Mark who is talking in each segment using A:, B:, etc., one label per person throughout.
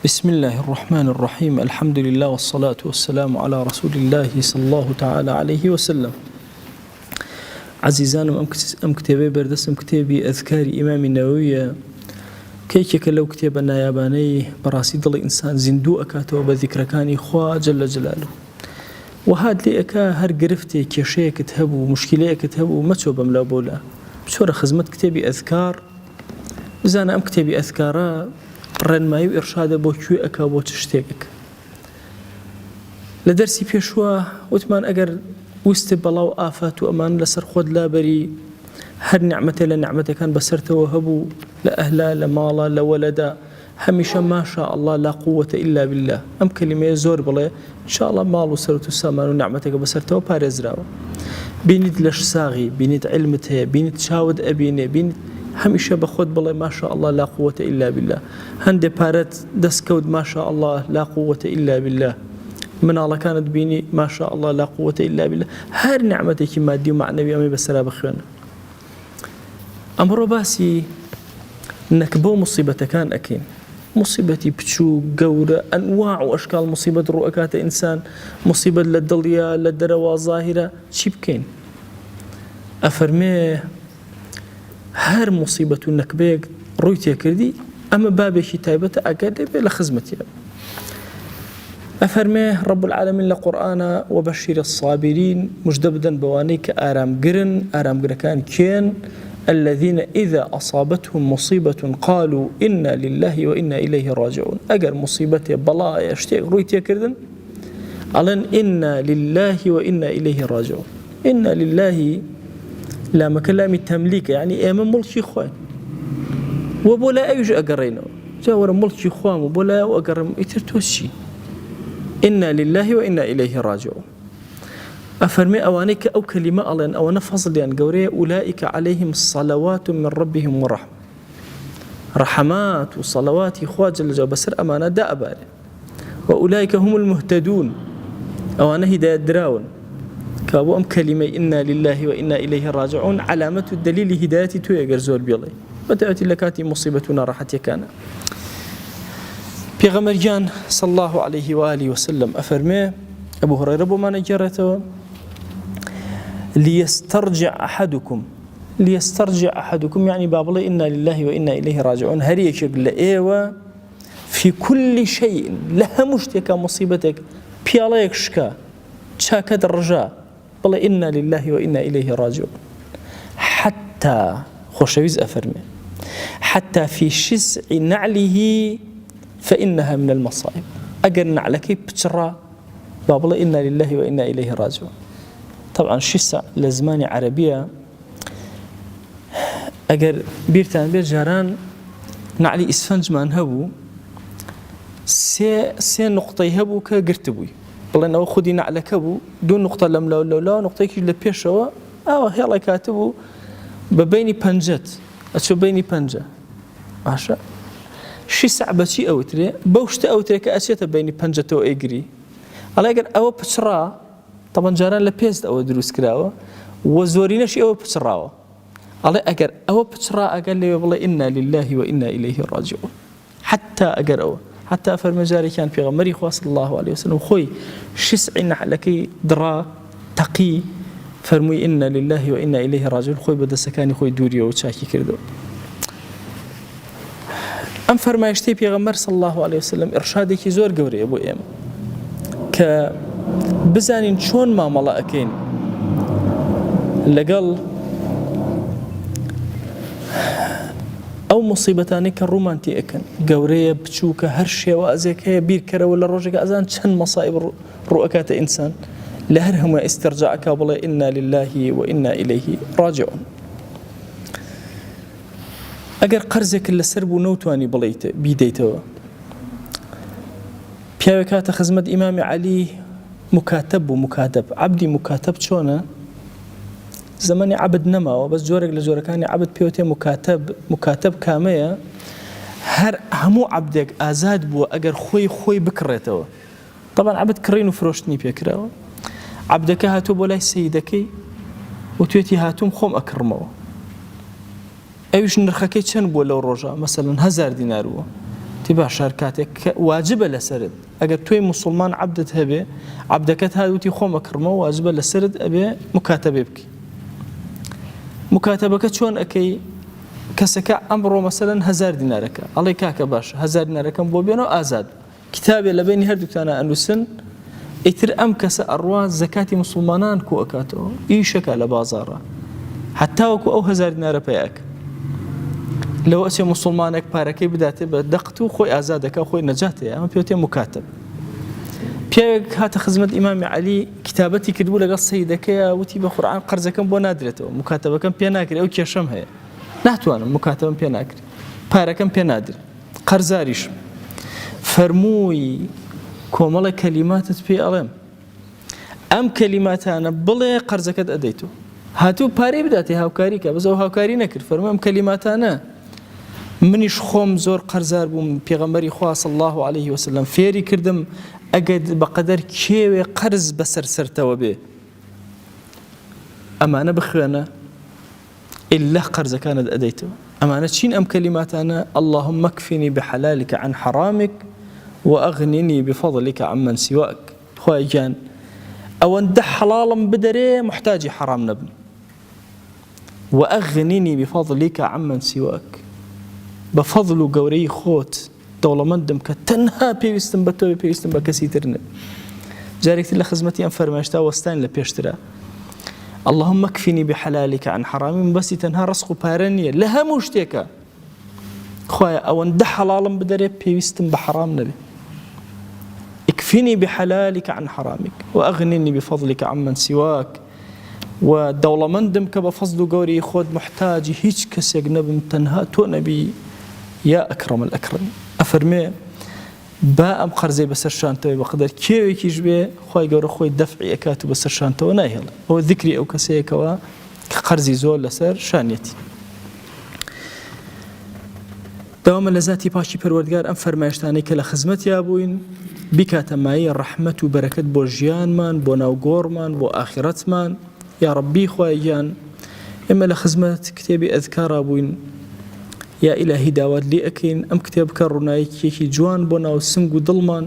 A: بسم الله الرحمن الرحيم الحمد لله والصلاة والسلام على رسول الله صلى الله تعالى عليه وسلم. عزيزان أم كتابي بردس أم كتابي أذكار إمام النووي كيك لو كتاب النياباني براسيد الإنسان زندو أكاته بذكر كان خوا جل جلاله وهاد لي أكا هر قرفتي كيشي كتهبو مشكلة كتهبو ما تشوب ملا بولا بشورة خزمت كتابي أذكار زانا أم كتابي أذكارا ڕێنمایی و ئێرشادە بۆ کوێ ئەکا بۆ چ شتێکێک لە دەرسی پێشوە وتمان ئەگەر ویستێ بەڵاو ئافات و ئەمان لەسەر خۆت لابەری هەر نعمەتێ لە نعمەتەکان بەسەرتەوە هەبوو لە ئەهلا لە ماڵە لە وەلەدا هەمیشە ماشاء الله لا قوة إلا بالله ئەم کەلیمەیە زۆر بڵێ انشاء الله ماڵ و سەرەت و سامان و نعمەتێکە بەسەرتەوە پارێزراوە بینیت لەش ساغی بینیت علمت هەیە بینیت چاوت ئەبینێ بینیت هەمیشە بە خۆت بڵێ ماشاء الله لا قوة إلا بالله هەندێ پارەت دەستکەوت ماشاء الله لا قوة إلا بالله مناڵەکانت بینی ماشاء الله لا قوة إلا بالله هەر نعمەتێکی مادی و معنەوی ئەمەی بەسەرا بخوێنە ئەمڕۆ باسی نەکبە و مصیبەتەکان ئەکەین مصیبەتی بچوو گەورە ئەنواع و ئەشکال مصیبەت ڕوو ئەکاتە ئینسان مصیبەت لە دڵیا لە دەرەوە زاهرە چی بکەین ئەفەرمێ هەر مصیبەت و نەکبەیەک ڕووی تێکردی ئەمە بابێکی تایبەتە ئەگەر دەبێت لە خزمەتیە ئەفەرمێ رب العالمین لە قورئانە وبەشیر الصابرین مژدە بدەن بەوانەی کە ئارامگرەکان کێن الذين إذا أصابتهم مصيبة قالوا إنا لله وإنا إليه راجعون أجر مصيبته بلاء يشتاق روي تيكردن ألن إنا لله وإنا إليه راجعون إنا لله لا مكلام التمليك يعني أمام ملكي خوان وبولا أيج أجرينه جاور ملكي خوان وبولا وأجرم يترتوشي إنا لله وإنا إليه راجعون أفرمي أوانيك أو كلمة ألين أو نفصل يعني قوري أولئك عليهم الصلوات من ربهم ورحمة رحمات وصلوات إخوات جل جلاله بسر أمانة دا أبالي وأولئك هم المهتدون أوانا هداية دراون كابو أم كلمة إنا لله وإنا إليه راجعون علامة الدليل هدايتي تو يقر زور بيلي بتأتي لكاتي مصيبتنا راحتي كان بيغمر جان صلى الله عليه وآله وسلم أفرمي أبو هريرة بما نجرته ليسترجع أحدكم يعني بابله إنا لله وإنا إليه راجعون هريك لأيوة في كل شيء لها مشتكى مصيبتك بياليك شكا شاكد الرجاء بلا إنا لله وإنا إليه راجعون حتى خوشويز أفرمي حتى في شسع نعله فإنها من المصائب أجر نعلك بتشرى بابلا إنا لله وإنا إليه راجعون طبعا شسع لزماني عربية أجر بيرتان بير جاران نعلي إسفنج من هبو سي نقطة هبو كقرتبوي بلا إنه خدي نعلك هبو دون نقطة لم لا نقطة كي لبيشوا هلا كاتبو ببيني بنجت أشو بيني بنجة عشان شسع بشي أوتري بوشت أوتري كأشياء بيني بنجة وإجري على أجر أو بشرا طبعا جاران لبيست أو دروس كراوة وزورينش أو بشراوة على أجر أو بشرا أقل لي والله إنا لله وإنا إليه راجعون حتى أجر أو حتى فرمجاري كان في غمري صلى الله عليه وسلم خوي شسعين علىك درا تقي فرمي إنا لله وإنا إليه راجعون خوي بدأ سكاني خوي دوري وشاكي كردو أم فرمايشتي في غمر صلى الله عليه وسلم إرشادك زور قوري أبو إيم بزانين شون ما ملاكين لقل أو مصيبتاني كالرومانتي أكن قورية بتشوكة هرشي وأزيك هي بير كرا ولا الرجل أزان شن مصائب رؤكات إنسان لهرهم استرجعك بلا إنا لله وإنا إليه راجعون أجر قرزك اللي سربو نوتواني بليت بيديتو بياوكات خزمت إمام علي مكاتب عبدي مكاتب شونه زماني عبد نما وبس جورك لجوركاني عبد بيوتي مكاتب كامية هر همو عبدك آزاد بو أجر خوي بكرته طبعا عبد كرين وفروشتني بيكره عبدك هاتو بولاي سيدك وتويتي هاتوم خوم أكرمه أيش نرخكي چن بو لو رجا مثلا 1000 دينار باشار كاتك واجب لسرد اگر توي مسلمان عبدت هبه عبدكت هاوتي خو مكرمه واجب لسرد ابي مكاتبه بك مكاتبك شلون اكي كسك امره مثلا 1000 دينارك الله كاك باش 1000 دينارك بو بينو ازاد كتابي لبيني هردك انا انوسن اتر ام كس اروا زكاه مسلمانان كو اكاتو اي شكل بازاره حتى وكو او 1000 دينار بياك لو اسي مسلمانك باركي بداته بدقتو خوي ازادك خوي نجاته اما بيوتي مكاتب بيك هات خدمه امام علي كتابتي كتبوا لك السيدك يا وتي بقران قرزك بو نادرته مكاتبه كم بيناكري او كيشم هي ناتوانا مكاتبه بيناكري باركم بينادر قرزاريش فرموي كومل كلمات في الم ام كلمات انا بلا قرزك اديتو هاتو باري بداتي هاوكاريكا بس هاوكاري نكر فرمم كلمات انا منیش خوم زور قرزار بوم پیغمبری خدا صلی الله علیه و سلم فێری کردم ئەگەر بەقەدەر کێوێ قەرز بەسەر سەرتەوە بێ ئەمانە بخوێنە ئیلا قەرزەکانت ئەدەیتەوە ئەمانە چین ئەم کەلیماتانە اللهم اكفني بحلالك عن حرامك واغنني بفضلك عمن سواك خوای گیان ئەوەندە حەڵاڵم بدەرێ محتاجی حرام نەبم واغنني بفضلك عمن سواك بفضل و گەورەی خۆت دەوڵەمەندم کە تەنها پێویستم بە تۆ پێویستم بە کەسی تر نە جارێکتر لە خزمەتی ئەم فەرمایشتا وەستان لە پێشترە اللهم اكفني بحلالك عن حرامي بەسی تەنها ڕزق و پارە نییە لە هەموو شتێکە خوایە ئەوەندە حەڵاڵم بدەرێ پێویستم بە حرام نەبێ اكفني بحلالك عن حرامك واغنني بفضلك عمن سواك و دەوڵەمەندم کە بە فەزل و گەورەی خۆت محتاجی هیچ کەسێک نەبم تەنها تۆ نەبی یا ئەکرەم الئەکرەم ئەفەرمێ با ئەم قەرزەی بەسەر شانتەوەی بەقەدەر کێوێکیش بێ خوای گەورە خۆی دەفعی ئەکات و بەسەر شانتەوە نایهێڵێ ئەوە ذیکری ئەو کەسەیەکەوە کە قەرزی زۆر لەسەر شانێتی داوامە لە ذاتی پاکی پەروەردگار ئەم فەرمایشتانەی کە لە خزمەتیا بووین بیکاتە مایەی ڕەحمەت و بەرەکەت بۆ ژیانمان بۆ ناوگۆڕمان بۆ ئاخرەتمان یا ربی خوای گیان ئێمە لە خزمەت کتێبی ئەذکارا بووین یا ئیلاهی داوات لێ ئەکەین ئەم کتێبکە ڕوونایەکێکی جوان بۆ ناو سنگ و دڵمان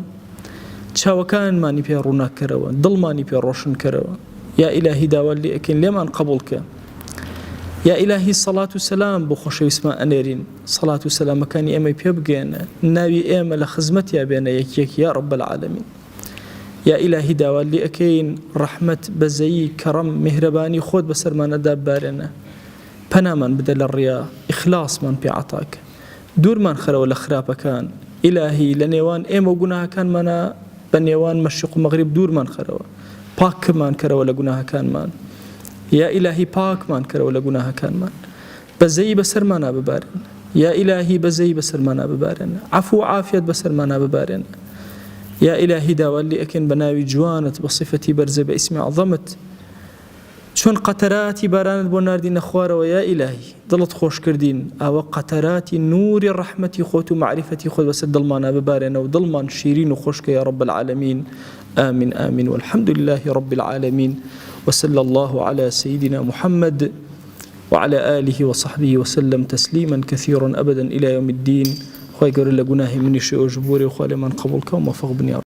A: چاوەکانمانی پێ ڕووناکەرەوە دڵمانی پێ ڕۆشن کەرەوە یا ئیلاهی داوات لێ ئەکەین لێمان قبوڵکە یا ئیلاهی سەڵات و سەلام بۆ خۆشەویستمان ئەنێرین سەڵات و سەلامەکانی ئێمەی پێ بگێنە ناوی ئێمە لە خزمەتیا بێنە یەکێک یا رب العالمین یا ئیلاهی داوات لێ ئەکەین ڕەحمەت بەزەیی کەڕەم میهرەبانی خۆت بەسەرمانەدا ببارێنە پەنامان بدە لە ڕیا ئیخلاسمان پێ عەتاکە دوورمان خەرەوە لە خراپەکان ئیلاهی لە نێوان ئێمە و گوناهەکانمانە بە نێوان مەشریق و مەغریب دوورمان خەرەوە پاکمان کەرەوە لە گوناهەکانمان یا ئیلاهی پاکمان کەرەوە لە گوناهەکانمان بەزەیی بەسەرمانە ببارێنە یا ئیلاهی بەزەیی بەسەرمانە ببارێنە عەفو و عافیەت بەسەرمانە ببارێنە یا ئیلاهی داوات لێ ئەکەین بە ناوی جوانت بە صیفەتی بەرزە بە ئیسمی عەظەمت چۆن قەتەراتی بارانت بۆ ناردینە خوارەوە یا ئیلاهی دڵت خۆش کردین ئەوە قەتەراتی نوری ڕەحمەتی خۆت و معریفەتی خۆت بەسەر دڵمانە ببارێنە و دڵمان شیرین و خۆشکە یا رب العالمین آمين آمين والحمد لله رب العالمين وصلى الله على سيدنا محمد وعلى آله وصحبه وسلم تسليما كثيرا أبدا إلى يوم الدين خوي قرر لقناه مني شيء وجبوري وخالي من قبولكم وفق بني